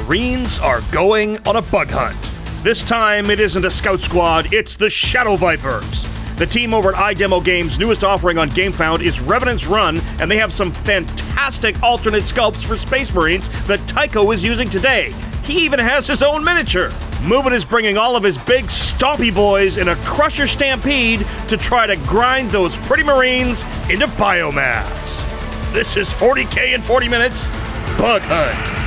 Marines are going on a bug hunt. This time, it isn't a scout squad, it's the Shadow Vipers. The team over at iDemo Games' newest offering on GameFound is Revenant's Run, and they have some fantastic alternate sculpts for Space Marines that Tycho is using today. He even has his own miniature. Mubin is bringing all of his big, stompy boys in a Crusher Stampede to try to grind those pretty Marines into biomass. This is 40K in 40 minutes, Bug Hunt.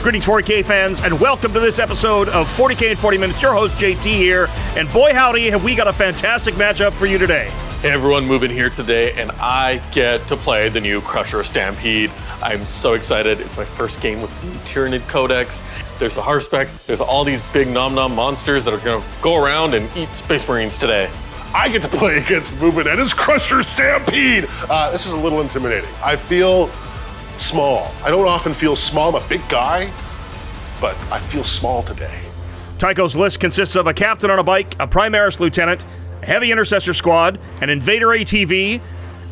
Greetings, 40K fans, and welcome to this episode of 40K in 40 Minutes. Your host, JT here, and boy howdy, have we got a fantastic matchup for you today. Hey everyone, Mubin here today, and I get to play the new Crusher Stampede. I'm so excited. It's my first game with the Tyranid Codex. There's the Harspec, there's all these big nom-nom monsters that are gonna go around and eat Space Marines today. I get to play against Mubin and his Crusher Stampede. This is a little intimidating. I feel small. I don't often feel small. I'm a big guy, but I feel small today. Tycho's list consists of a captain on a bike, a Primaris lieutenant, a heavy intercessor squad, an invader ATV,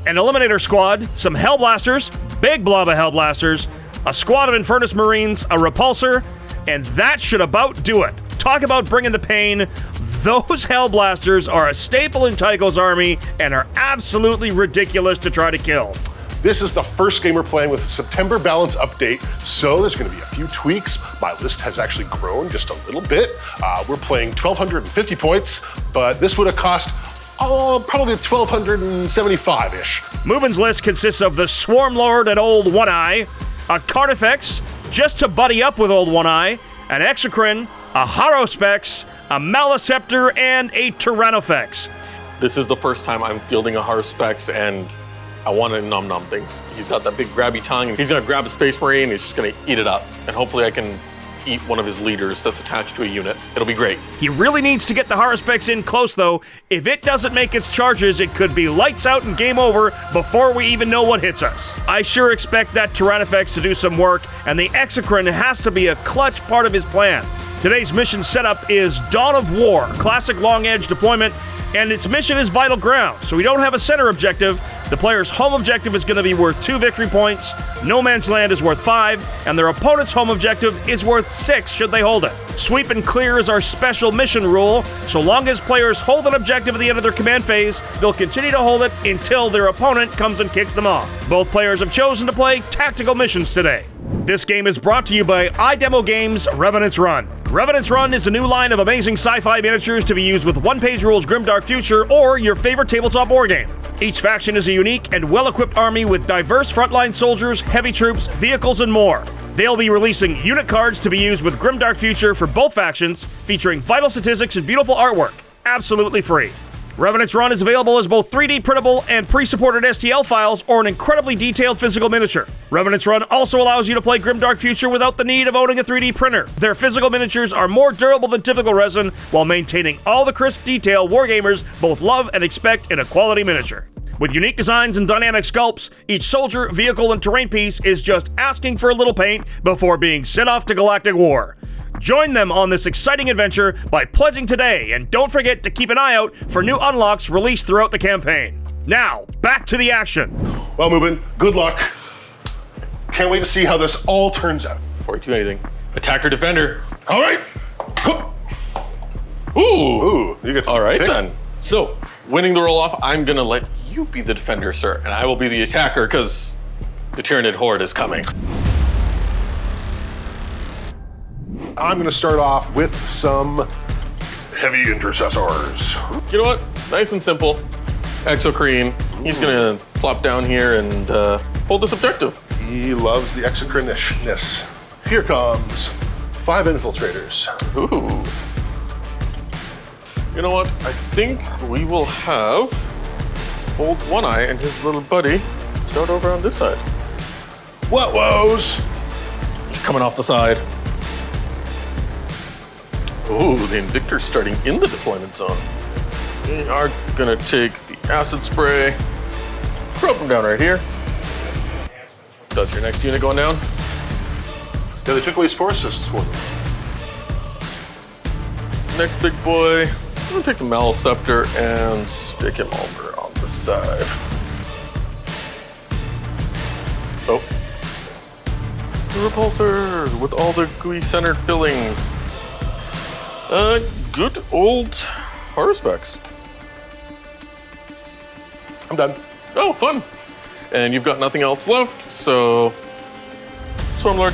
an eliminator squad, some hellblasters, big blob of hellblasters, a squad of Infernus Marines, a repulsor, and that should about do it. Talk about bringing the pain. Those hellblasters are a staple in Tycho's army and are absolutely ridiculous to try to kill. This is the first game we're playing with a September balance update, so there's going to be a few tweaks. My list has actually grown just a little bit. We're playing 1,250 points, but this would have cost probably 1,275-ish. Mubin's list consists of the Swarm Lord and Old One-Eye, a Carnifex, just to buddy up with Old One-Eye, an Exocrine, a Haruspex, a Maliceptor, and a Tyrannofex. This is the first time I'm fielding a Haruspex, and I want to nom-nom things. He's got that big grabby tongue, and he's gonna grab a Space Marine, and he's just gonna eat it up. And hopefully I can eat one of his leaders that's attached to a unit. It'll be great. He really needs to get the Haruspex in close, though. If it doesn't make its charges, it could be lights out and game over before we even know what hits us. I sure expect that Tyrannofex to do some work, and the Exocrine has to be a clutch part of his plan. Today's mission setup is Dawn of War, classic long-edge deployment, and its mission is Vital Ground, so we don't have a center objective. The player's home objective is going to be worth 2 victory points, No Man's Land is worth 5, and their opponent's home objective is worth 6 should they hold it. Sweep and clear is our special mission rule. So long as players hold an objective at the end of their command phase, they'll continue to hold it until their opponent comes and kicks them off. Both players have chosen to play tactical missions today. This game is brought to you by iDemo Games' Revenant's Run. Revenant's Run is a new line of amazing sci-fi miniatures to be used with one-page rules Grimdark Future or your favorite tabletop wargame. Each faction is a unique and well-equipped army with diverse frontline soldiers, heavy troops, vehicles, and more. They'll be releasing unit cards to be used with Grimdark Future for both factions, featuring vital statistics and beautiful artwork. Absolutely free. Revenant's Run is available as both 3D printable and pre-supported STL files or an incredibly detailed physical miniature. Revenant's Run also allows you to play Grimdark Future without the need of owning a 3D printer. Their physical miniatures are more durable than typical resin while maintaining all the crisp detail wargamers both love and expect in a quality miniature. With unique designs and dynamic sculpts, each soldier, vehicle, and terrain piece is just asking for a little paint before being sent off to galactic war. Join them on this exciting adventure by pledging today, and don't forget to keep an eye out for new unlocks released throughout the campaign. Now, back to the action. Well, Mubin, good luck. Can't wait to see how this all turns out. Before you do anything, attacker defender. All right. Ooh, you get to All right pick. then. So, winning the roll-off, I'm gonna let you be the defender, sir, and I will be the attacker because the Tyranid Horde is coming. I'm going to start off with some heavy intercessors. You know what? Nice and simple. Exocrine. He's gonna flop down here and hold this objective. He loves the exocrine-ishness. Here comes 5 infiltrators. Ooh. You know what? I think we will have Old One-Eye and his little buddy start over on this side. What woes? Just coming off the side. Ooh, the Invictor's starting in the deployment zone. We are gonna take the acid spray, drop him down right here. That's your next unit going down. Yeah, they took away spore assists for them. Next big boy, I'm gonna take the Maliceptor and stick him over on the side. Oh. repulsor with all the gooey-centered fillings. Good old horror specs. I'm done. Oh, fun. And you've got nothing else left, so... Swarmlord.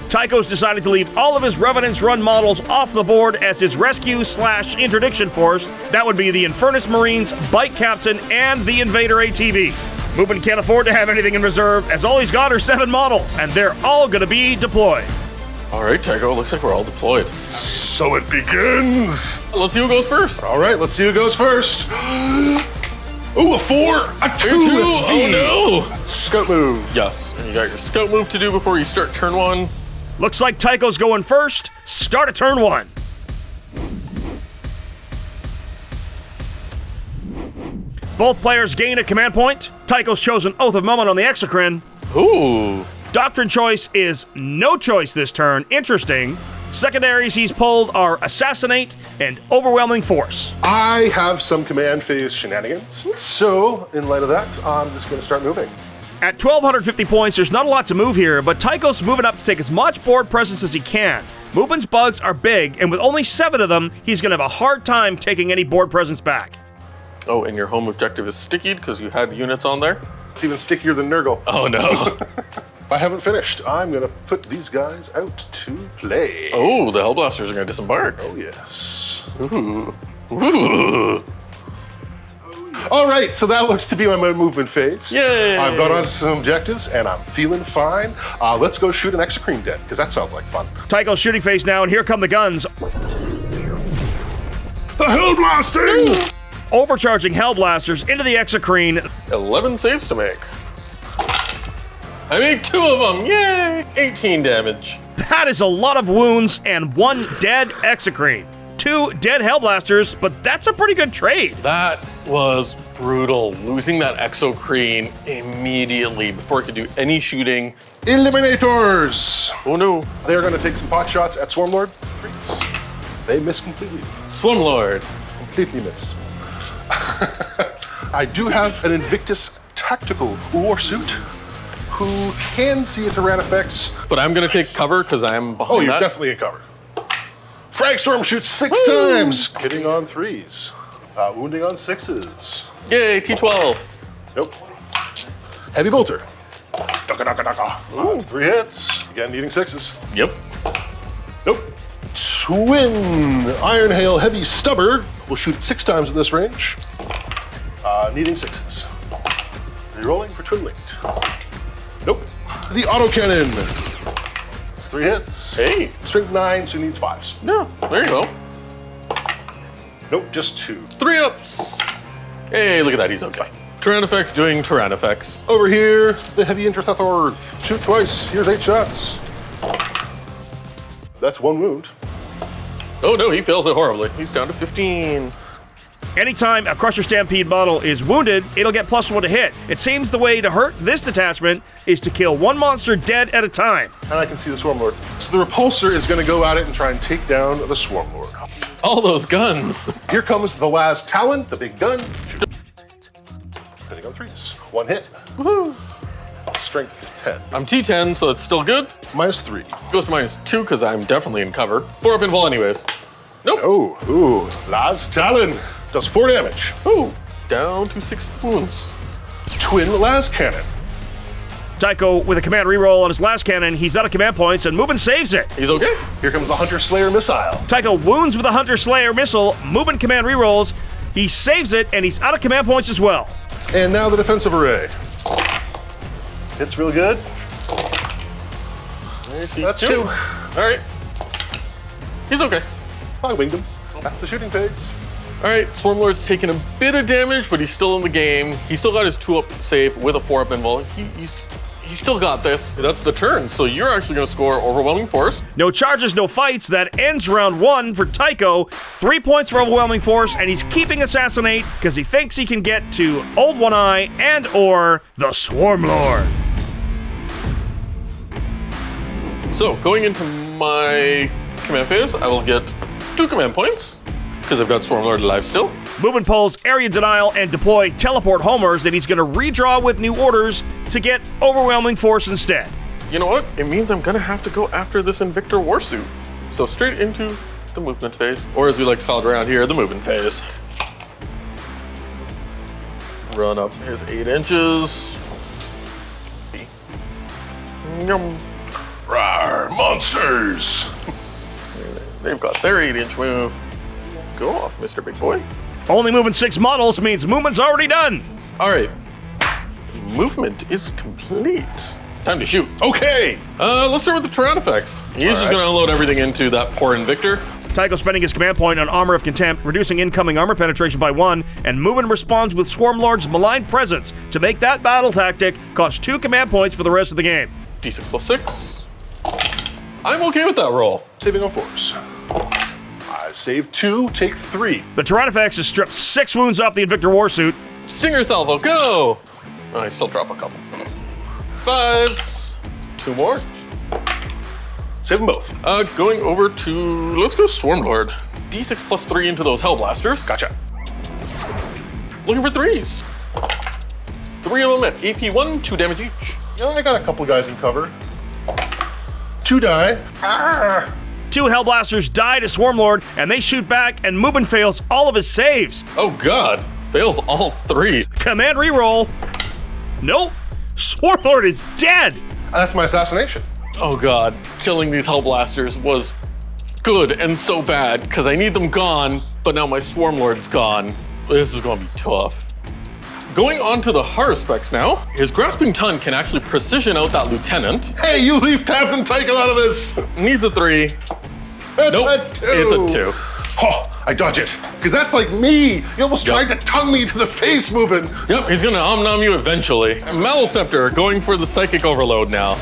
Tycho's decided to leave all of his Revenant's Run models off the board as his rescue/interdiction force. That would be the Infernus Marines, Bike Captain, and the Invader ATV. Mubin can't afford to have anything in reserve, as all he's got are 7 models, and they're all gonna be deployed. All right, Tycho, looks like we're all deployed. So it begins. Let's see who goes first. All right, let's see who goes first. Ooh, a 4, a 2. Oh no! Scout move. Yes, and you got your scout move to do before you start turn 1. Looks like Tycho's going first. Start at turn 1. Both players gain a command point. Tycho's chosen Oath of Moment on the Exocrine. Ooh. Doctrine choice is no choice this turn. Interesting. Secondaries he's pulled are Assassinate and Overwhelming Force. I have some command phase shenanigans. So, in light of that, I'm just going to start moving. At 1,250 points, there's not a lot to move here, but Tycho's moving up to take as much board presence as he can. Mubin's bugs are big, and with only 7 of them, he's going to have a hard time taking any board presence back. Oh, and your home objective is stickied because you had units on there? It's even stickier than Nurgle. Oh no. I haven't finished. I'm going to put these guys out to play. Oh, the Hellblasters are going to disembark. Oh, yes. Ooh. Ooh. All right, so that looks to be my movement phase. Yay! I've got on some objectives, and I'm feeling fine. Let's go shoot an Exocrine dead, because that sounds like fun. Tycho's shooting phase now, and here come the guns. The Hellblasting! Overcharging Hellblasters into the Exocrine. 11 saves to make. I made 2 of them, yay! 18 damage. That is a lot of wounds and 1 dead Exocrine. 2 dead Hellblasters, but that's a pretty good trade. That was brutal. Losing that Exocrine immediately before it could do any shooting. Eliminators! Oh no. They're going to take some pot shots at Swarmlord. They miss completely. Swarmlord. Completely miss. I do have an Invictus Tactical Warsuit who can see a Tyrannifex. But I'm gonna take cover because I'm behind Oh, you're that. definitely in cover. Fragstorm shoots 6 times, hitting on 3s, wounding on 6s. Yay, T12. Nope. Heavy Bolter. Daka daka daka. That's 3 hits. Again, needing 6s. Yep. Nope. Twin Iron Hail Heavy Stubber will shoot 6 times in this range, needing 6s. Rerolling for Twin Linked. Nope. The Autocannon. It's 3 hits. Hey. Strength 9, so he needs 5s. No, there you go. Nope, just 2. 3 ups. Hey, look at that, he's okay. Tyrannifex doing Tyrannifex. Over here, the Heavy Interthethor. Shoot twice. Here's 8 shots. That's 1 wound. Oh no, he fails it horribly. He's down to 15. Anytime a Crusher Stampede model is wounded, it'll get +1 to hit. It seems the way to hurt this detachment is to kill 1 monster dead at a time. And I can see the Swarmlord. So the Repulsor is going to go at it and try and take down the Swarmlord. All those guns. Here comes the last Talon, the big gun. Hitting on 3s. 1 hit. Woohoo. Strength 10. I'm T10, so it's still good. -3. Goes to -2 because I'm definitely in cover. 4 up invul anyways. Nope. Oh, ooh. Last Talon does 4 damage. Ooh, down to 6 wounds. Twin Las Cannon. Tycho with a command reroll on his last cannon. He's out of command points, and Mubin saves it. He's okay. Here comes the Hunter Slayer missile. Tycho wounds with a Hunter Slayer missile. Mubin command rerolls. He saves it, and he's out of command points as well. And now the defensive array. Hits real good. That's 2. All right. He's okay. I winged him. That's the shooting phase. All right, Swarmlord's taking a bit of damage, but he's still in the game. He's still got his 2-up save with a 4-up invul. He's still got this. That's the turn, so you're actually gonna score Overwhelming Force. No charges, no fights. That ends round 1 for Tycho. 3 points for Overwhelming Force, and he's keeping Assassinate because he thinks he can get to Old One Eye and or the Swarmlord. So, going into my command phase, I will get 2 command points, because I've got Swarmlord alive still. Mubin pulls Area Denial and deploy Teleport Homers that he's going to redraw with new orders to get Overwhelming Force instead. you know what? It means I'm gonna have to go after this Invictor Warsuit. So straight into the movement phase, or as we like to call it around here, the movement phase. Run up his 8 inches. Yum. Rawr, monsters! They've got their 8-inch move. Go off, Mr. Big Boy. Only moving 6 models means movement's already done. All right. Movement is complete. Time to shoot. Okay! Let's start with the Tyranid effects. He's just gonna unload everything into that poor Invictor. Tycho spending his command point on Armor of Contempt, reducing incoming armor penetration by 1, and Mubin responds with Swarmlord's Malign Presence to make that battle tactic cost 2 command points for the rest of the game. D6 plus 6. I'm okay with that roll. Saving on 4s. I save 2, take 3. The Tyranifex has stripped 6 wounds off the Invictor Warsuit. Stinger salvo, go! Oh, I still drop a couple. 5s. 2 more. Save them both. Going over to, let's go Swarmlord. D6 plus 3 into those Hellblasters. Gotcha. Looking for 3s. 3 of them at AP 1, 2 damage each. You know, I got a couple guys in cover. 2 die. Ah. 2 Hellblasters die to Swarmlord, and they shoot back, and Mubin fails all of his saves. Oh god, fails all 3. Command reroll. Nope. Swarmlord is dead. That's my assassination. Oh god, killing these Hellblasters was good and so bad, because I need them gone, but now my Swarmlord's gone. This is gonna be tough. Going on to the horror specs now, his Grasping Ton can actually precision out that Lieutenant. Hey, you leave Captain Tycho out of this! Needs a 3. That's Nope, a 2. it's a 2. Oh, I dodge it. Because that's like me. You almost tried to tongue me to the face, Mubin. Yep, he's gonna nom you eventually. Maliceptor going for the Psychic Overload now.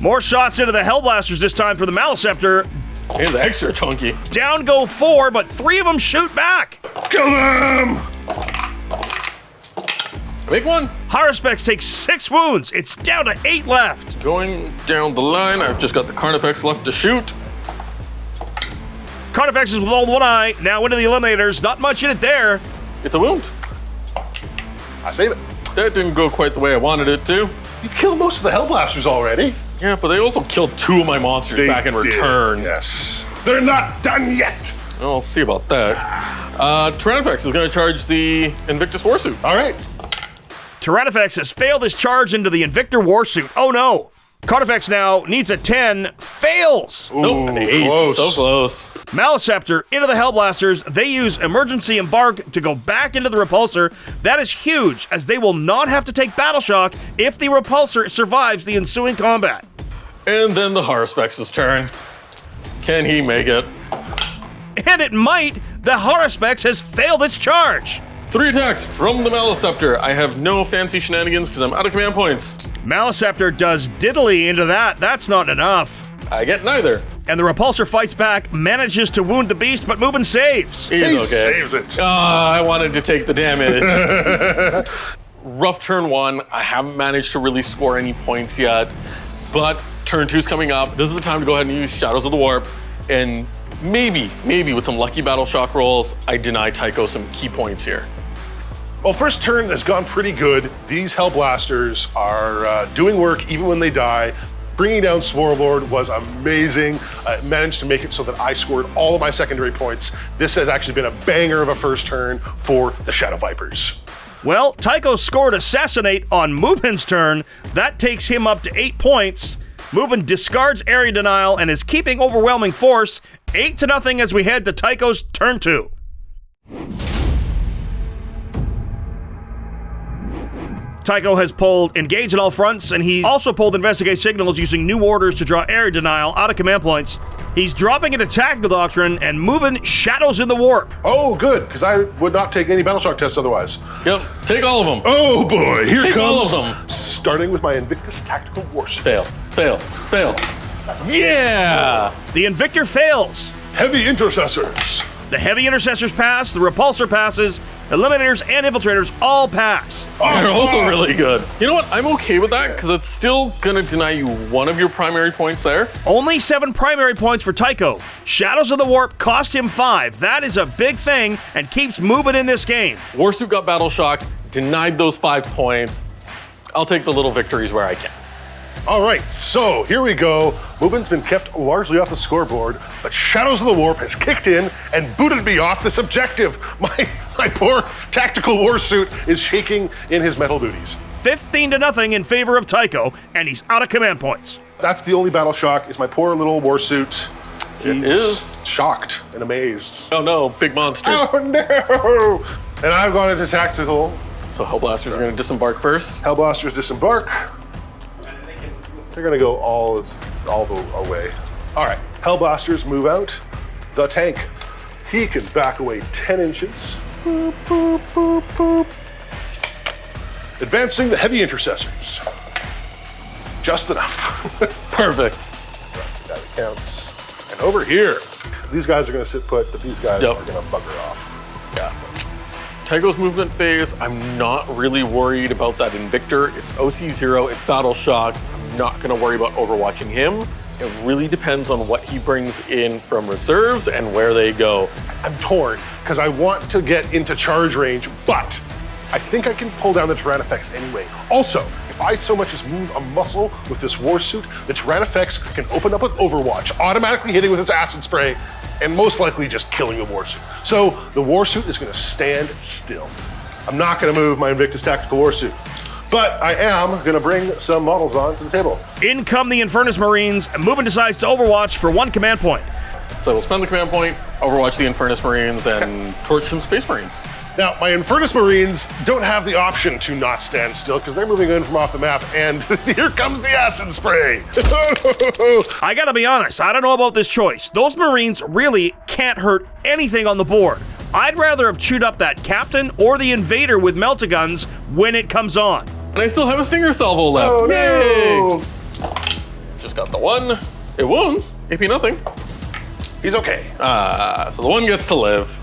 More shots into the Hellblasters this time for the Maliceptor. He's extra chunky. Down go 4, but 3 of them shoot back. Kill them! Make 1. Haruspex takes 6 wounds. It's down to 8 left. Going down the line, I've just got the Carnifex left to shoot. Carnifex is with only 1 eye. Now into the Eliminators. Not much in it there. It's a wound. I save it. That didn't go quite the way I wanted it to. You killed most of the Hellblasters already. Yeah, but they also killed 2 of my monsters back in return. Yes. They're not done yet. We'll see about that. Tyranifex is going to charge the Invictus Warsuit. All right. Tyranifex has failed his charge into the Invictor Warsuit. Oh no. Carnifex now needs a 10. Fails. Nope, an 8. Close. So close. Maliceptor into the Hellblasters. They use Emergency Embark to go back into the Repulsor. That is huge, as they will not have to take Battle Shock if the Repulsor survives the ensuing combat. And then the Haruspex's turn. Can he make it? And it might. The Haruspex has failed its charge. 3 attacks from the Maliceptor. I have no fancy shenanigans because I'm out of command points. Maliceptor does diddly into that. That's not enough. I get neither. And the Repulsor fights back, manages to wound the beast, but Mubin saves. He's He okay. saves it. I wanted to take the damage. Rough turn 1. I haven't managed to really score any points yet, but turn 2's coming up. This is the time to go ahead and use Shadows of the Warp, and maybe with some lucky Battle Shock rolls, I deny Tycho some key points here. Well, first turn has gone pretty good. These Hellblasters are doing work even when they die. Bringing down Swarmlord was amazing. Managed to make it so that I scored all of my secondary points. This has actually been a banger of a first turn for the Shadow Vipers. Well, Tycho scored Assassinate on Mubin's turn. That takes him up to 8 points. Mubin discards Area Denial and is keeping Overwhelming Force. 8-0 as we head to Tycho's turn 2. Tycho has pulled Engage at all fronts, and he also pulled Investigate Signals using new orders to draw Area Denial out of command points. He's dropping into Tactical Doctrine, and Mubin Shadows in the Warp. Oh, good, because I would not take any Battle Shock tests otherwise. Yep, take all of them. Oh boy, here Take all comes. of them. Starting with my Invictus Tactical Warsuit. Fail. Yeah! The Invictor fails. Heavy Intercessors. The Heavy Intercessors pass, the Repulsor passes, Eliminators and Infiltrators all pass. They're also really good. You know what? I'm okay with that because it's still gonna deny you 1 of your primary points there. Only 7 primary points for Tycho. Shadows of the Warp cost him 5. That is a big thing and keeps Mubin in this game. Warsuit got Battle Shock, denied those 5 points. I'll take the little victories where I can. All right, so here we go. Mubin's been kept largely off the scoreboard, but Shadows of the Warp has kicked in and booted me off this objective. My poor tactical war suit is shaking in his metal booties. 15-0 in favor of Tycho, and he's out of command points. That's the only battle shock, is my poor little war suit. It is shocked and amazed. Oh no, big monster. Oh no! And I've gone into tactical. So Hellblasters are going to disembark first. Hellblasters disembark. They're gonna go all the way. All right, Hellblasters move out. The tank, he can back away 10 inches. Boop, boop, boop, boop. Advancing the heavy intercessors. Just enough. Perfect. So that's the guy that counts. And over here, these guys are gonna sit put, but these guys are gonna bugger off. Yeah. Tycho's movement phase, I'm not really worried about that Invictor. It's OC0, it's Battle Shock. I'm not gonna worry about overwatching him. It really depends on what he brings in from reserves and where they go. I'm torn, because I want to get into charge range, but I think I can pull down the Tyrannifex anyway. Also, if I so much as move a muscle with this war suit, the Tyrannifex can open up with Overwatch, automatically hitting with its acid spray, and most likely just killing the war suit. So the war suit is gonna stand still. I'm not gonna move my Invictus Tactical War Suit, but I am gonna bring some models on to the table. In come the Infernus Marines, and Mubin decides to overwatch for 1 command point. So we'll spend the command point, overwatch the Infernus Marines, and torch some Space Marines. Now, my Infernus Marines don't have the option to not stand still because they're moving in from off the map, and here comes the acid spray. I gotta be honest, I don't know about this choice. Those Marines really can't hurt anything on the board. I'd rather have chewed up that Captain or the Invader with Meltaguns when it comes on. And I still have a Stinger Salvo left. Oh, no. Yay! Just got the one. It wounds. AP nothing. He's okay. So the one gets to live.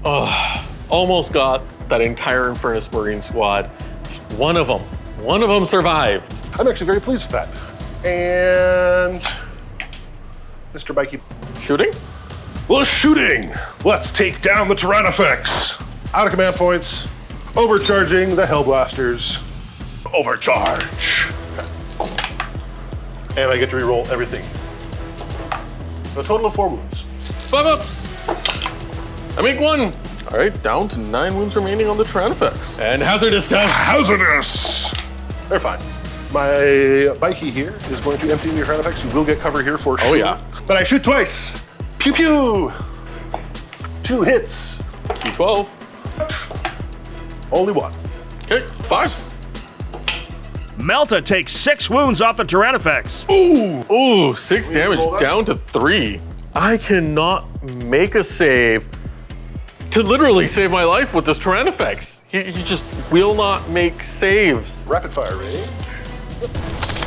Oh, almost got that entire Infernus Marine squad. Just one of them survived. I'm actually very pleased with that. And Mr. Bikey. Shooting? Well, shooting. Let's take down the Tyrannifex. Out of command points. Overcharging the Hellblasters. Overcharge. And I get to reroll everything. A total of 4 wounds. 5 ups. I make 1. All right, down to 9 wounds remaining on the Tyrannifex. And hazardous test. Hazardous. They're fine. My Bikey here is going to empty the Tyrannifex. You will get cover here for sure. Oh yeah. But I shoot twice. Pew pew. 2 hits. T12. Only 1. Okay, 5. Melta takes 6 wounds off the Tyrannifex. Ooh, 6 damage roll that? down to 3. I cannot make a save to literally save my life with this Tyrannifex. He just will not make saves. Rapid fire range.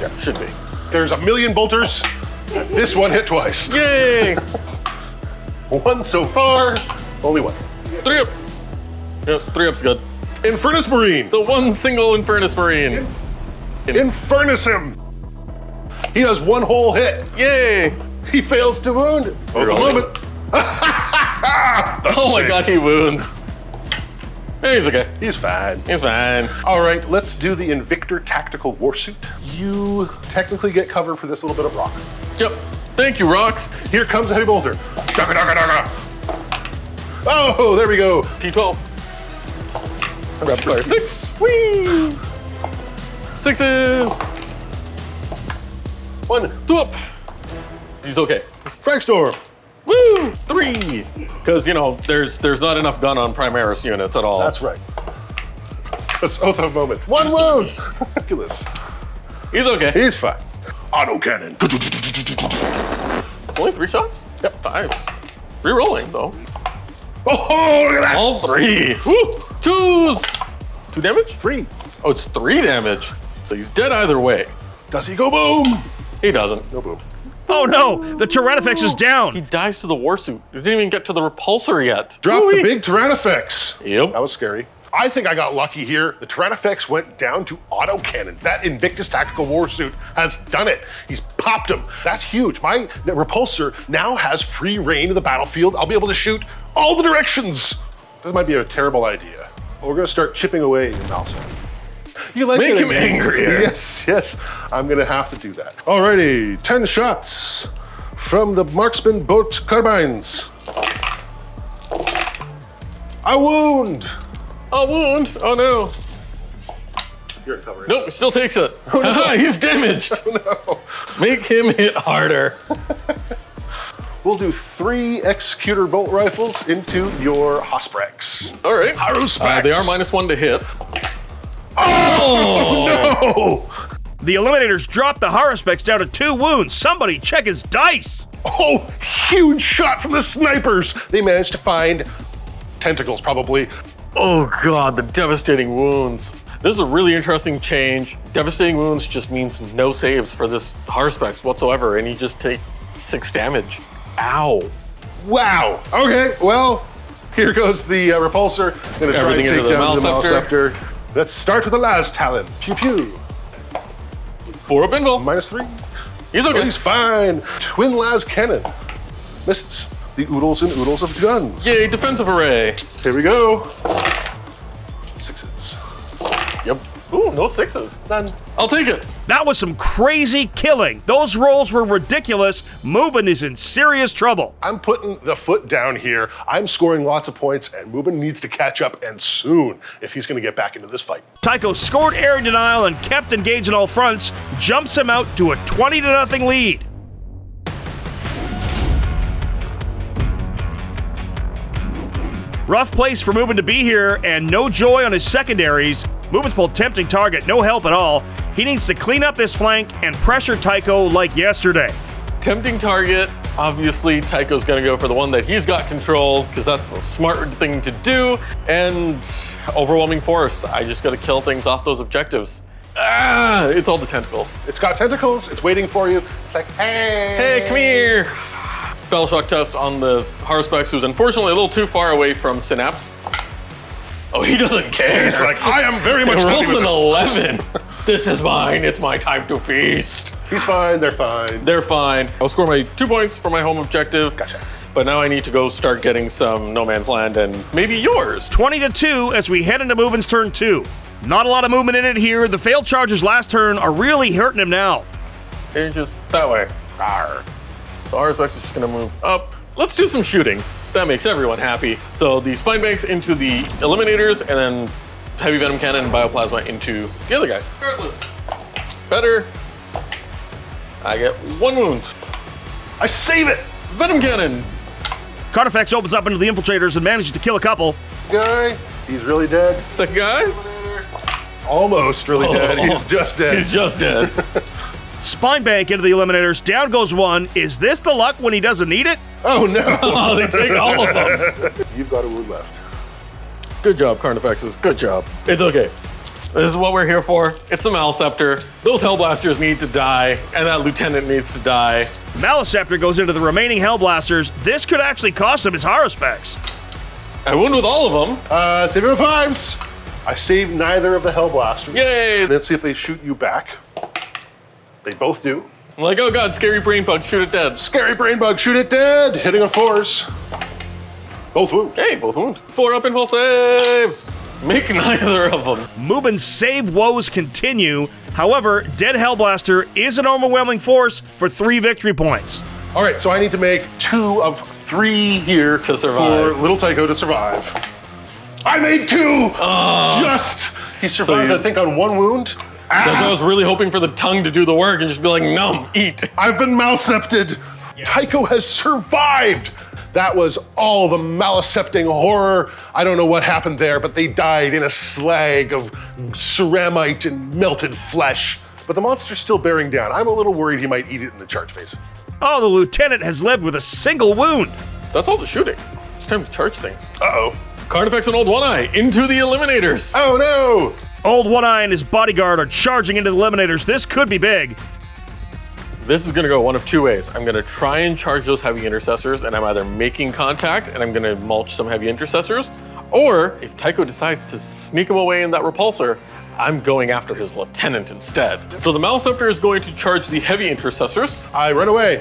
Yeah, should be. There's a million bolters. This one hit twice. Yay! 1 so far. Only 1. 3 up. Yep, 3 up's good. Infernus Marine. The one single Infernus Marine. Infernus him. He does 1 whole hit. Yay! He fails to wound. Both a Rerolling. moment. Oh my god, he wounds. Hey, he's okay. He's fine. He's fine. All right, let's do the Invictor Tactical Warsuit. You technically get cover for this little bit of rock. Yep. Thank you, Rock. Here comes a heavy bolter. Dugga, dugga, dugga. Oh, there we go. T12. Rapid fire 6. Whee! 6s. 1. 2 up. He's okay. Fragstorm. Woo! 3. Because, you know, there's not enough gun on Primaris units at all. That's right. That's oath of moment. 1 wound. Ridiculous. He's okay. He's fine. Autocannon. Only 3 shots? Yep. 5s. Rerolling, though. Oh, look at that. All 3. Woo! 2s. 2 damage? 3. Oh, it's 3 damage. So he's dead either way. Does he go boom? He doesn't. No boom. Oh no, the Tyrannifex is He down. dies to the warsuit. We didn't even get to the repulsor yet. Drop Woo-wee. the big Tyrannifex. Yep. That was scary. I think I got lucky here. The Tyrannifex went down to autocannons. That Invictus Tactical Warsuit has done it. He's popped them. That's huge. My repulsor now has free reign of the battlefield. I'll be able to shoot all the directions. This might be a terrible idea. But we're gonna start chipping away in Malsa. You like Make getting him angrier. Yes. I'm gonna have to do that. Alrighty, 10 shots from the marksman bolt carbines. A wound. A wound. Oh no. You're covering. Nope, he still takes it. Oh, no. He's damaged. No. Make him hit harder. We'll do 3 executor bolt rifles into your Hosprex. All right. Haruspex. They are -1 to hit. Oh no! The Eliminators drop the Haruspex down to 2 wounds. Somebody check his dice. Oh, huge shot from the snipers. They managed to find tentacles, probably. Oh god, the devastating wounds. This is a really interesting change. Devastating wounds just means no saves for this Haruspex whatsoever, and he just takes 6 damage. Ow. Wow. Okay, well, here goes the repulsor. Gonna try Everything and into take the down the Malscepter. Malscepter. Let's start with the last Talon. Pew pew. 4 up invul. -3. He's okay. Oh, he's fine. Twin las cannon. Misses. The oodles and oodles of guns. Yay, defensive array. Here we go. 6s. Yep. Ooh, no 6s. None. I'll take it. That was some crazy killing. Those rolls were ridiculous. Mubin is in serious trouble. I'm putting the foot down here. I'm scoring lots of points, and Mubin needs to catch up, and soon, if he's going to get back into this fight. Tycho scored area denial and kept engaged on all fronts, jumps him out to a 20-0 lead. Rough place for Mubin to be here, and no joy on his secondaries. Mubin's pulled tempting target, no help at all. He needs to clean up this flank and pressure Tycho like yesterday. Tempting target. Obviously, Tycho's gonna go for the one that he's got control, because that's the smart thing to do. And overwhelming force. I just gotta kill things off those objectives. Ah, it's all the tentacles. It's got tentacles. It's waiting for you. It's like, hey. Hey, come here. Battle shock test on the Haruspex, who's unfortunately a little too far away from Synapse. Oh, he doesn't care. He's like, I am very much It happy rolls with an this. 11. This is mine. It's my time to feast. He's fine. They're fine. They're fine. I'll score my 2 points for my home objective. Gotcha. But now I need to go start getting some No Man's Land and maybe yours. 20-2 as we head into Mubin's turn 2. Not a lot of movement in it here. The failed charges last turn are really hurting him now. And just that way. Rawr. So Haruspex is just gonna move up. Let's do some shooting. That makes everyone happy. So the spine banks into the Eliminators, and then heavy venom cannon and bioplasma into the other guys. Regardless. Better. I get 1 wound. I save it. Venom cannon. Carnifex opens up into the infiltrators and manages to kill a couple. Guy. He's really dead. Second guy. Almost really dead. He's just dead. He's just dead. Spine bank into the Eliminators. Down goes 1. Is this the luck when he doesn't need it? Oh no. Oh, they take all of them. You've got a wound left. Good job, Carnifexes. Good job. It's okay. This is what we're here for. It's the Malscepter. Those Hellblasters need to die, and that Lieutenant needs to die. Maliceptor goes into the remaining Hellblasters. This could actually cost him his Haruspex. I wound with all of them. Save your 5s. I saved neither of the Hellblasters. Yay. Let's see if they shoot you back. They both do. I'm like, oh god, scary brain bug, shoot it dead. Scary brain bug, shoot it dead. Hitting a 4s. Both wound. Hey, both wound. 4 up impulse saves. Make neither of them. Mubin's save woes continue. However, dead Hellblaster is an overwhelming force for 3 victory points. All right, so I need to make 2 of 3 here To survive. for little Tycho to survive. I made 2. Just. He survives, you- I think, on 1 wound. I was really hoping for the tongue to do the work and just be like, numb, eat. I've been malcepted. Tycho has survived. That was all the malicepting horror. I don't know what happened there, but they died in a slag of ceramite and melted flesh. But the monster's still bearing down. I'm a little worried he might eat it in the charge phase. Oh, the Lieutenant has lived with a single wound. That's all the shooting. It's time to charge things. Uh-oh. Carnifex and Old One Eye into the Eliminators. Oh no! Old One Eye and his bodyguard are charging into the Eliminators. This could be big. This is gonna go one of 2 ways. I'm gonna try and charge those heavy intercessors, and I'm either making contact and I'm gonna mulch some heavy intercessors, or if Tycho decides to sneak him away in that repulsor, I'm going after his lieutenant instead. So the Maliceptor is going to charge the heavy intercessors. I run away.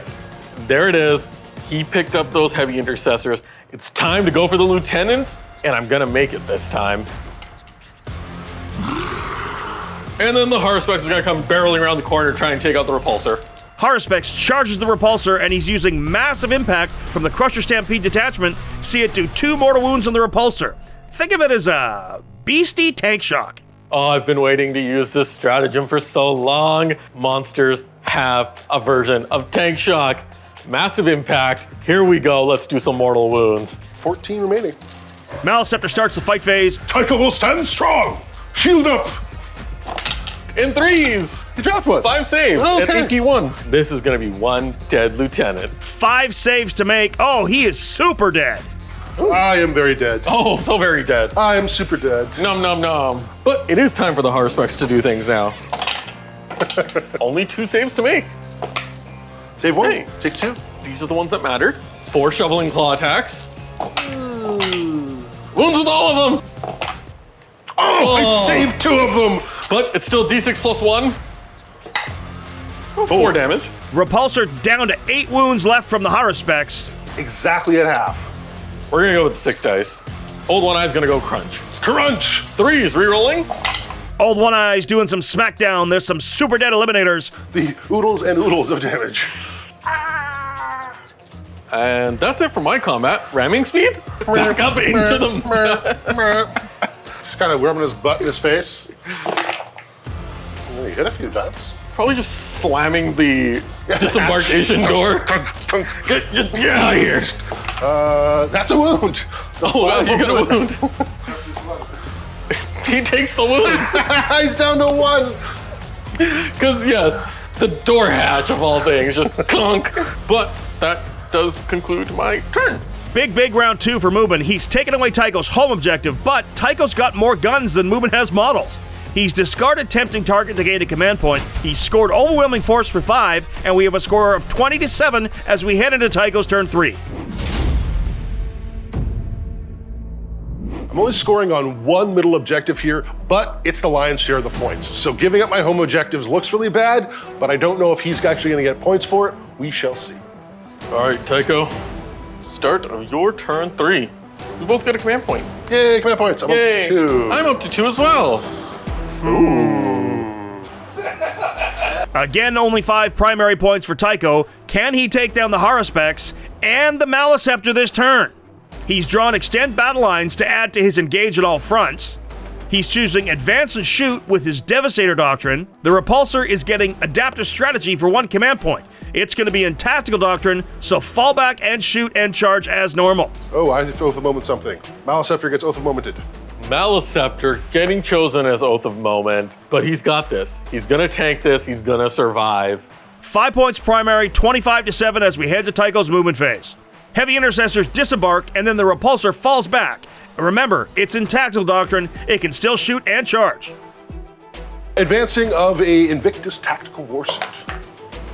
There it is. He picked up those heavy intercessors. It's time to go for the lieutenant, and I'm gonna make it this time. And then the Harspex is gonna come barreling around the corner trying to take out the Repulsor. Harspex charges the Repulsor, and he's using massive impact from the Crusher Stampede detachment. See it do 2 mortal wounds on the Repulsor. Think of it as a beastie tank shock. Oh, I've been waiting to use this stratagem for so long. Monsters have a version of tank shock. Massive impact. Here we go. Let's do some mortal wounds. 14 remaining. Maliceptor starts the fight phase. Tycho will stand strong. Shield up. In 3s. You dropped one. 5 saves. Oh, And okay. Inky 1. This is going to be 1 dead lieutenant. 5 saves to make. Oh, he is super dead. I am very dead. Oh, so very dead. I am super dead. Nom nom nom. But it is time for the Harspex to do things now. Only 2 saves to make. Save 1. Hey. Take 2. These are the ones that mattered. 4 shoveling claw attacks. Wounds with all of them. Oh, I saved 2 of them. But it's still D6 plus 1. 4 damage. Repulsor down to 8 wounds left from the Harspex. Exactly at half. We're gonna go with the 6 dice. Old One Eye's gonna go crunch. Crunch. 3s rerolling. Old One Eye's doing some smackdown. There's some super dead eliminators. The oodles and oodles of damage. And that's it for my combat. Ramming speed? Back up into them. Just kind of warming his butt in his face. He hit a few times. Probably just slamming the disembarkation door. Get out of here. That's a wound. Oh, wow, you got a wound. He takes the wound. He's down to 1. Because, yes, the door hatch of all things just clunk. But that does conclude my turn. Big round 2 for Mubin. He's taken away Tycho's home objective, but Tycho's got more guns than Mubin has models. He's discarded tempting target to gain a command point. He's scored overwhelming force for 5, and we have a score of 20-7 as we head into Tycho's turn 3. I'm only scoring on 1 middle objective here, but it's the lion's share of the points. So giving up my home objectives looks really bad, but I don't know if he's actually going to get points for it. We shall see. All right, Tycho. Start of your turn 3. We both get a command point. Yay, command points. I'm up to 2. I'm up to 2 as well. Again, only 5 primary points for Tycho. Can he take down the Harspex and the Maliceptor this turn? He's drawn extend battle lines to add to his engage at all fronts. He's choosing advance and shoot with his Devastator Doctrine. The Repulsor is getting adaptive strategy for 1 command point. It's going to be in Tactical Doctrine, so fall back and shoot and charge as normal. Oh, I have to Oath of Moment something. Maliceptor gets Oath of Momented. Maliceptor getting chosen as Oath of Moment, but he's got this. He's gonna tank this, he's gonna survive. 5 points primary, 25-7 as we head to Tycho's movement phase. Heavy Intercessors disembark, and then the Repulsor falls back. Remember, it's in Tactical Doctrine, it can still shoot and charge. Advancing of a Invictus Tactical Warsuit.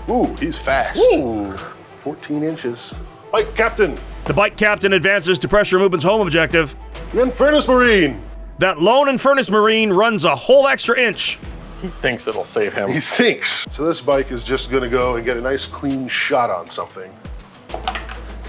Ooh, he's fast. Ooh. 14 inches. Bike Captain. The Bike Captain advances to pressure Mubin's home objective. The Infernus Marine. That lone Infernus Marine runs a whole extra inch. He thinks it'll save him. He thinks. So this bike is just gonna go and get a nice clean shot on something.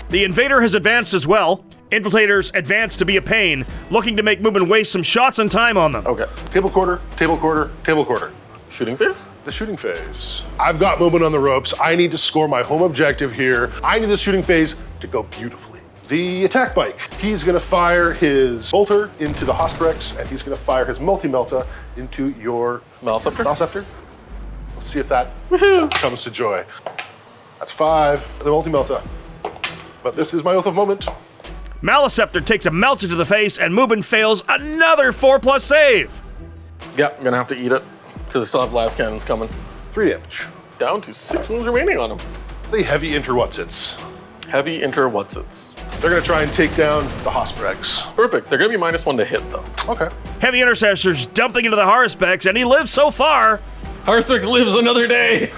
The Invader has advanced as well. Infiltrators advance to be a pain, looking to make Mubin waste some shots and time on them. Okay. Table quarter, table quarter, table quarter. Shooting phase? The shooting phase. I've got Mubin on the ropes. I need to score my home objective here. I need the shooting phase to go beautifully. The attack bike. He's gonna fire his bolter into the Harspex, and he's gonna fire his multi-melta into your Maliceptor? Let's see if that comes to joy. That's 5, the multi-melta. But this is my Oath of Moment. Maliceptor takes a melta to the face, and Mubin fails another 4+ save. Yeah, I'm gonna have to eat it, because I still have last cannons coming. 3 damage. Down to 6 wounds remaining on him. The heavy interwhatsits. Heavy enter whatsits. They're gonna try and take down the Harspex. Perfect. They're gonna be -1 to hit though. Okay. Heavy Intercessors dumping into the Harspex, and he lives so far. Harspex lives another day.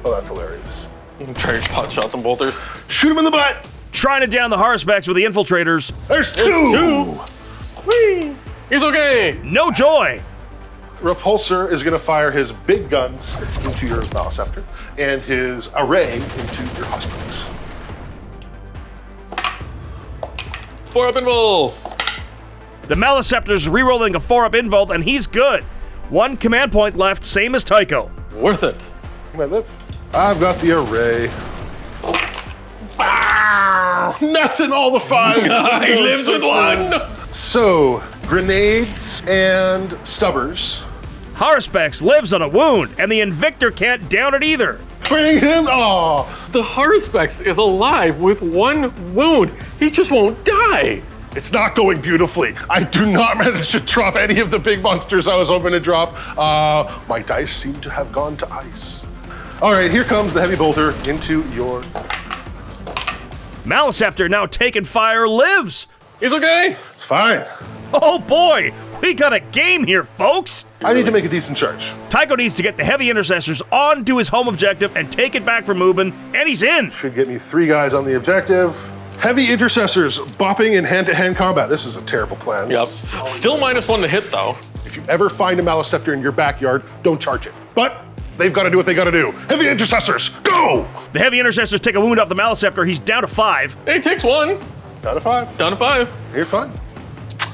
Oh, that's hilarious. Try to pot shots and bolters. Shoot him in the butt. Trying to down the Harspex with the Infiltrators. There's 2. Whee! He's okay. No joy. Repulsor is gonna fire his big guns into your Maliceptor and his array into your Harspex. 4 up invulse. The Maliceptor's rerolling a 4-up invult, and he's good. 1 command point left, same as Tycho. Worth it. Can I live? I've got the array. Ah, nothing, all the 5s. He lives with 1. So, grenades and stubbers. Haruspex lives on a wound, and the Invictor can't down it either. Bring him. Oh, The Haruspex is alive with 1 wound. He just won't die. it's not going beautifully. I do not manage to drop any of the big monsters I was hoping to drop. My dice seem to have gone to ice. All right, here comes the heavy bolter into your... Maliceptor, now taking fire, lives. He's okay. It's fine. Oh boy, we got a game here, folks. I need to make a decent charge. Tycho needs to get the heavy intercessors onto his home objective and take it back from Mubin, and he's in. Should get me 3 guys on the objective. Heavy intercessors bopping in hand-to-hand combat. This is a terrible plan. Yep. Still -1 to hit, though. If you ever find a Maliceptor in your backyard, don't charge it. But they've got to do what they got to do. Heavy intercessors, go! The heavy intercessors take a wound off the Maliceptor. He's down to 5. He takes 1. Down to 5. Down to 5. You're fine.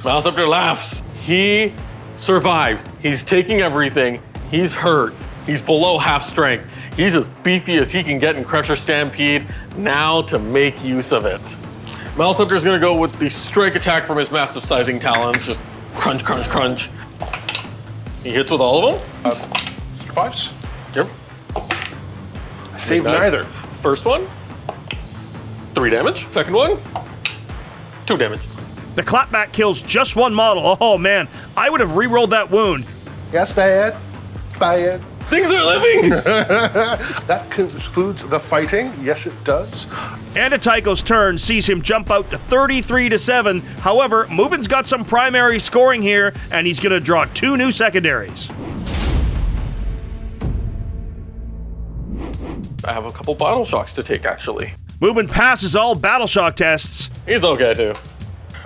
Maliceptor laughs. He survives. He's taking everything. He's hurt. He's below half strength. He's as beefy as he can get in Crusher Stampede. Now to make use of it. Maliceptor's gonna go with the strike attack from his massive sizing talons. Just crunch, crunch, crunch. He hits with all of them. Mr. 5s. Yep. I saved Midnight. neither. First one, 3 damage. Second one, 2 damage. The clapback kills just 1 model. Oh man, I would have re-rolled that wound. Yes, bad. It's bad. Things are living! That concludes the fighting. Yes, it does. And a Tycho's turn sees him jump out to 33-7. However, Mubin's got some primary scoring here, and he's gonna draw 2 new secondaries. I have a couple bottle shocks to take, actually. Mubin passes all battle shock tests. He's okay, too.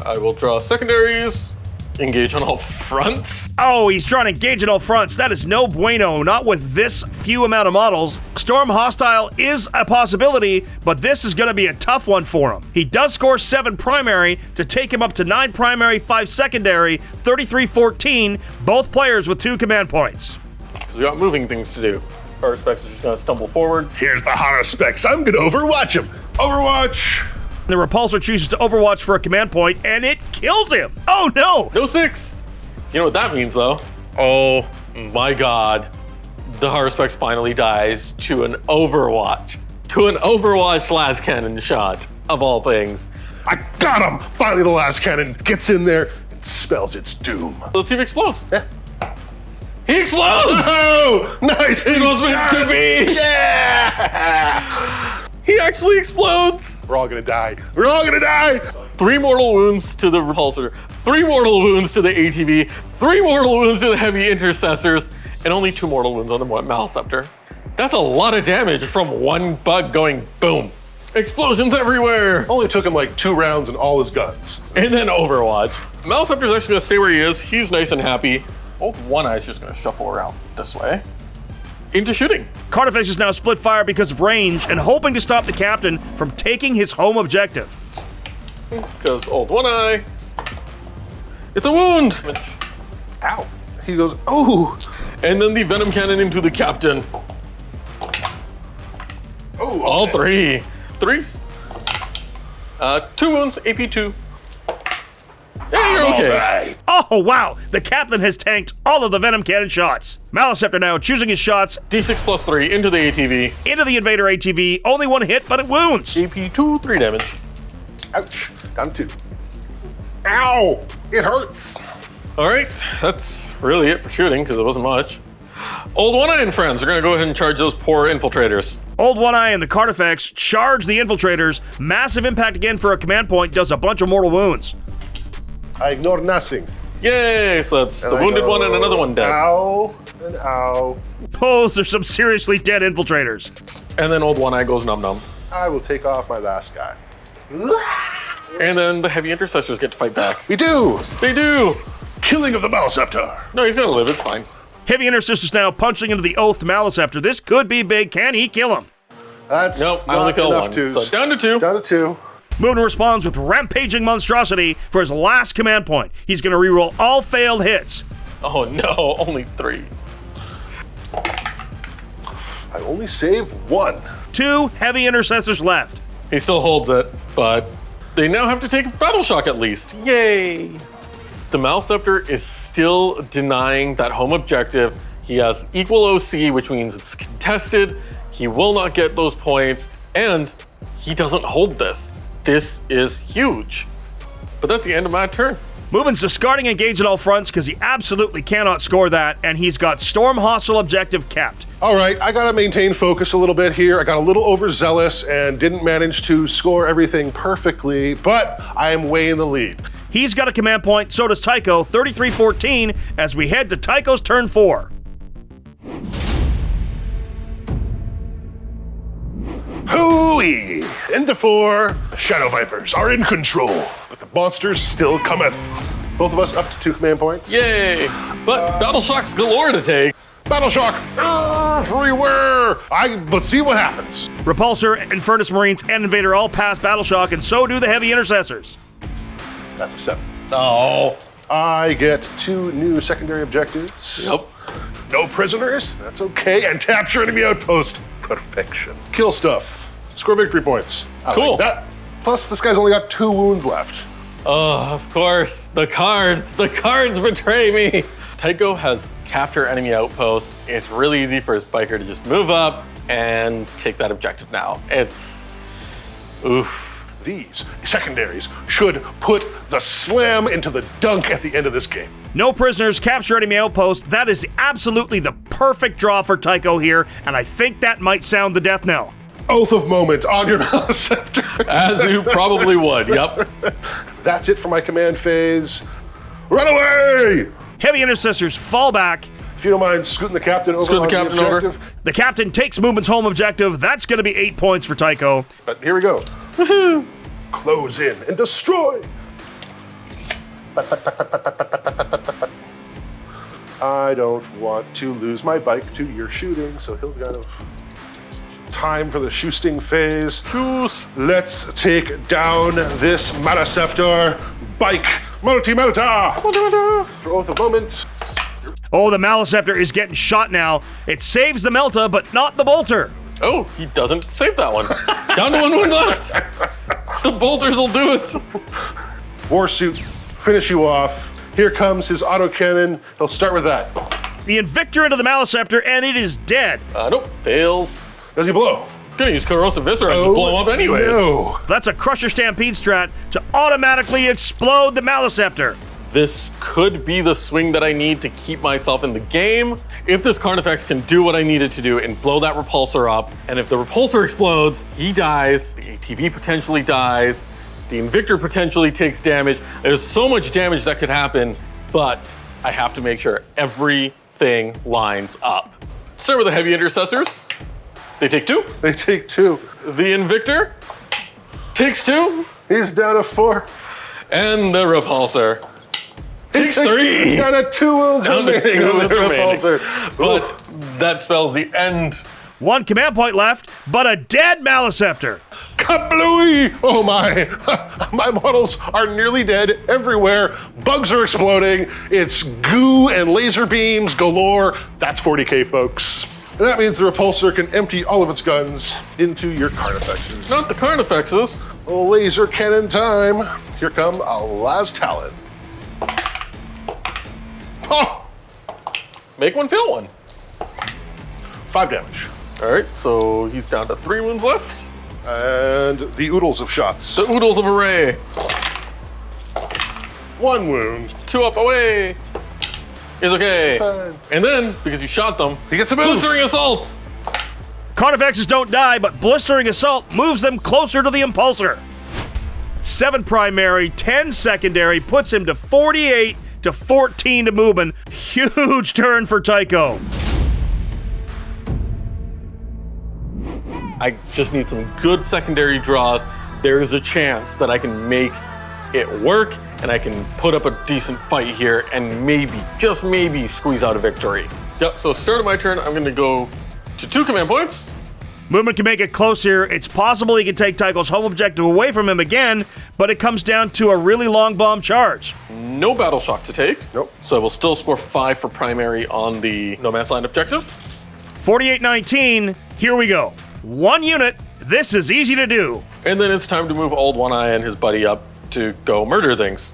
I will draw secondaries, engage on all fronts. Oh, he's trying to engage in all fronts. That is no bueno, not with this few amount of models. Storm Hostile is a possibility, but this is going to be a tough one for him. He does score 7 primary to take him up to 9 primary, 5 secondary, 33-14, both players with 2 command points. Because we got moving things to do. Haruspex is just going to stumble forward. Here's the Haruspex. I'm gonna overwatch him. Overwatch. The Repulsor chooses to overwatch for a command point, and it kills him. Oh no! No 6. You know what that means, though? Oh my god. The Haruspex finally dies to an Overwatch. To an Overwatch last cannon shot, of all things. I got him. Finally, the last cannon gets in there and spells its doom. Let's see if it explodes. Yeah. He explodes! Oh, nice. It was meant to be! Yeah. He actually explodes! We're all gonna die. We're all gonna die. 3 mortal wounds to the Repulsor, 3 mortal wounds to the ATV, 3 mortal wounds to the Heavy Intercessors, and only 2 mortal wounds on the Maliceptor. That's a lot of damage from 1 bug going boom. Explosions everywhere! Only took him like 2 rounds and all his guns. And then Overwatch. Maliceptor's actually gonna stay where he is. He's nice and happy. Old One Eye's just gonna shuffle around this way. Into shooting. Carnifex is now split fire because of range and hoping to stop the captain from taking his home objective. Because Old One Eye. It's a wound! Ow. He goes, oh. And then the Venom Cannon into the captain. Oh, All 3. 3s. 2 wounds, AP 2. Yeah, you're okay. Right. Oh wow, the captain has tanked all of the Venom Cannon shots. Maliceptor now choosing his shots D6 plus 3 into the ATV. into the Invader ATV. Only 1 hit, but it wounds. AP 2, 3 damage. Ouch. Down 2. Ow. It hurts. All right, that's really it for shooting because it wasn't much. Old One Eye and friends are gonna go ahead and charge those poor infiltrators. Old One Eye and the Carnifex charge the infiltrators. Massive impact again for a command point, does a bunch of mortal wounds. I ignore nothing. Yay, so that's the And I wounded go, one and another one dead. Ow and ow. Oh, there's some seriously dead infiltrators. And then Old One Eye goes num num. I will take off my last guy. And then the Heavy Intercessors get to fight back. We do. They do. Killing of the Maliceptor. No, he's gonna live, it's fine. Heavy Intercessors now punching into the Oath Maliceptor. This could be big. Can he kill him? That's Nope, I not only fell enough 1. twos. So down to 2. Down to 2. Moon responds with Rampaging Monstrosity for his last command point. He's going to reroll all failed hits. Oh no, only 3. I only save 1. 2 heavy intercessors left. He still holds it, but they now have to take Battle Shock at least. Yay! The Maleceptor is still denying that home objective. He has equal OC, which means it's contested. He will not get those points, and he doesn't hold this. This is huge. But that's the end of my turn. Mubin's discarding engage at all fronts because he absolutely cannot score that, and he's got Storm Hostile objective kept. All right, I gotta maintain focus a little bit here. I got a little overzealous and didn't manage to score everything perfectly, but I am way in the lead. He's got a command point, so does Tycho, 33-14, as we head to Tycho's turn 4. Hooey! Into 4. The Shadow Vipers are in control, but the monsters still cometh. Both of us up to 2 command points. Yay! But Battle Shock's galore to take. Battle Shock everywhere! Let's see what happens. Repulsor, Infernus Marines, and Invader all pass Battle Shock, and so do the Heavy Intercessors. That's a 7. Oh. I get 2 new secondary objectives. Yep. No prisoners, that's okay, and capture enemy outpost. Perfection. Kill stuff. Score victory points. I Cool. like that. Plus, this guy's only got 2 wounds left. Oh, of course. The cards betray me. Tycho has capture enemy outpost. It's really easy for his biker to just move up and take that objective now. It's, oof. These secondaries should put the slam into the dunk at the end of this game. No prisoners, capture enemy outpost. That is absolutely the perfect draw for Tycho here, and I think that might sound the death knell. Oath of Moment on your Maleceptor. As you probably would, yep. That's it for my command phase. Run away! Heavy Intercessors fall back. If you don't mind scooting the captain over. Scoot the on captain over. objective. The captain takes Mubin's home objective. That's going to be 8 points for Tycho. But here we go. Woohoo! Close in and destroy. I don't want to lose my bike to your shooting, so he'll kind of time for the shoosting phase. Shoos. Let's take down this Maleceptor. Bike, multi-melta. For Oath of Moment. Oh, the Maleceptor is getting shot now. It saves the Melta, but not the Bolter. Oh, he doesn't save that one. Down to 1 wound left. The bolters will do it. Warsuit, finish you off. Here comes his autocannon. He'll start with that. The Invictor into the Maleceptor, and it is dead. Nope, fails. Does he blow? Gonna use Corrosive Viscera and just blow him up anyways. No. That's a Crusher Stampede strat to automatically explode the Maleceptor. This could be the swing that I need to keep myself in the game. If this Carnifex can do what I need it to do and blow that repulsor up, and if the repulsor explodes, he dies, the ATV potentially dies, the Invictor potentially takes damage. There's so much damage that could happen, but I have to make sure everything lines up. Start with the Heavy Intercessors. They take 2. They take 2. The Invictor takes 2. He's down to 4. And the Repulsor takes 3. Down to 2 wounds Down to remaining 2 on the wounds remaining. repulsor. But that spells the end. 1 command point left, but a dead Maleceptor. Kablooey! Oh my! My models are nearly dead everywhere. Bugs are exploding. It's goo and laser beams galore. That's 40k, folks. And that means the repulsor can empty all of its guns into your Carnifexes. Not the Carnifexes. Laser cannon time. Here come Allah's Talon. Oh! Make one, fail one. 5 damage. All right, so he's down to 3 wounds left. And the oodles of shots. The Oodles of Array. 1 wound. 2 up, away. It's okay. Fine. And then, because you shot them, He gets a move. Blistering Assault. Carnifexes don't die, but Blistering Assault moves them closer to the Impulsor. 7 primary, 10 secondary, puts him to 48 to 14 to Mubin. Huge turn for Tycho. I just need some good secondary draws. There's a chance that I can make it work and I can put up a decent fight here and maybe, just maybe, squeeze out a victory. Yep, so start of my turn, I'm gonna go to 2 command points. Mubin can make it close here. It's possible he can take Tycho's home objective away from him again, but it comes down to a really long bomb charge. No battle shock to take. Nope. So we'll still score 5 for primary on the no man's land objective. 48-19, here we go. 1 unit, this is easy to do. And then it's time to move Old One Eye and his buddy up to go murder things.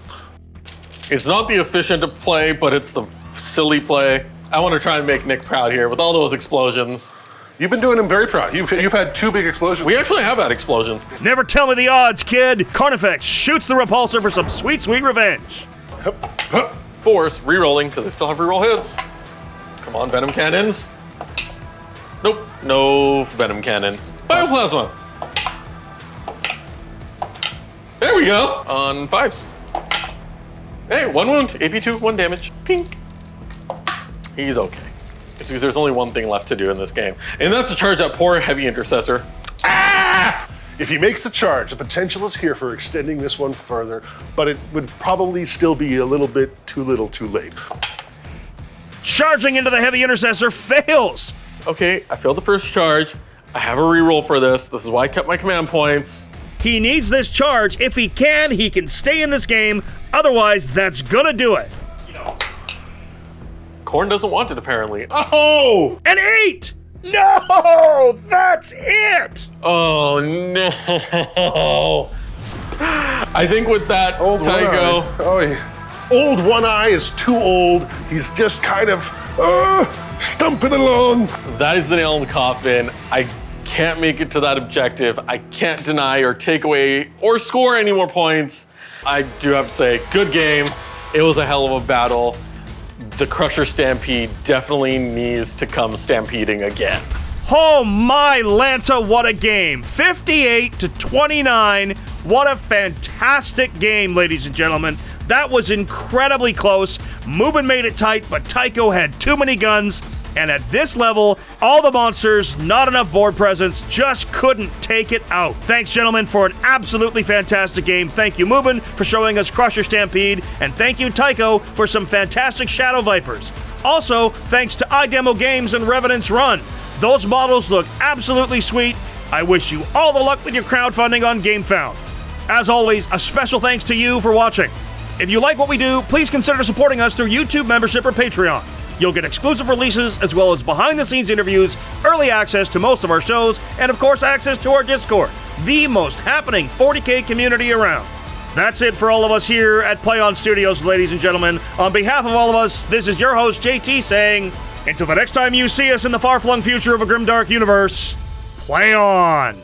It's not the efficient play, but it's the silly play. I want to try and make Nick proud here with all those explosions. You've been doing him very proud. You've had 2 big explosions. We actually have had explosions. Never tell me the odds, kid. Carnifex shoots the repulsor for some sweet, sweet revenge. Force, re-rolling, because I still have re-roll hits. Come on, Venom Cannons. Nope, no Venom Cannon. Bioplasma. There we go, on 5s. Hey, 1 wound, AP2, 1 damage, pink. He's okay. It's because there's only one thing left to do in this game, and that's to charge that poor heavy intercessor. Ah! If he makes the charge, the potential is here for extending this one further, but it would probably still be a little bit too little too late. Charging into the heavy intercessor fails. Okay, I failed the first charge. I have a reroll for this. This is why I kept my command points. He needs this charge. If he can stay in this game. Otherwise, that's gonna do it. Korn doesn't want it, apparently. Oh! An 8! No! That's it! Oh, no. I think with that, Tycho. Oh, yeah. Old One Eye is too old. He's just kind of stumping along. That is the nail in the coffin. I can't make it to that objective. I can't deny or take away or score any more points. I do have to say, good game. It was a hell of a battle. The Crusher Stampede definitely needs to come stampeding again. Oh my Lanta, what a game. 58-29. What a fantastic game, ladies and gentlemen. That was incredibly close. Mubin made it tight, but Tycho had too many guns. And at this level, all the monsters, not enough board presence, just couldn't take it out. Thanks, gentlemen, for an absolutely fantastic game. Thank you, Mubin, for showing us Crusher Stampede. And thank you, Tycho, for some fantastic Shadow Vipers. Also, thanks to iDemo Games and Revenant's Run. Those models look absolutely sweet. I wish you all the luck with your crowdfunding on GameFound. As always, a special thanks to you for watching. If you like what we do, please consider supporting us through YouTube membership or Patreon. You'll get exclusive releases as well as behind-the-scenes interviews, early access to most of our shows, and of course access to our Discord, the most happening 40K community around. That's it for all of us here at Play On Studios, ladies and gentlemen. On behalf of all of us, this is your host, JT, saying, until the next time you see us in the far-flung future of a grimdark universe, play on!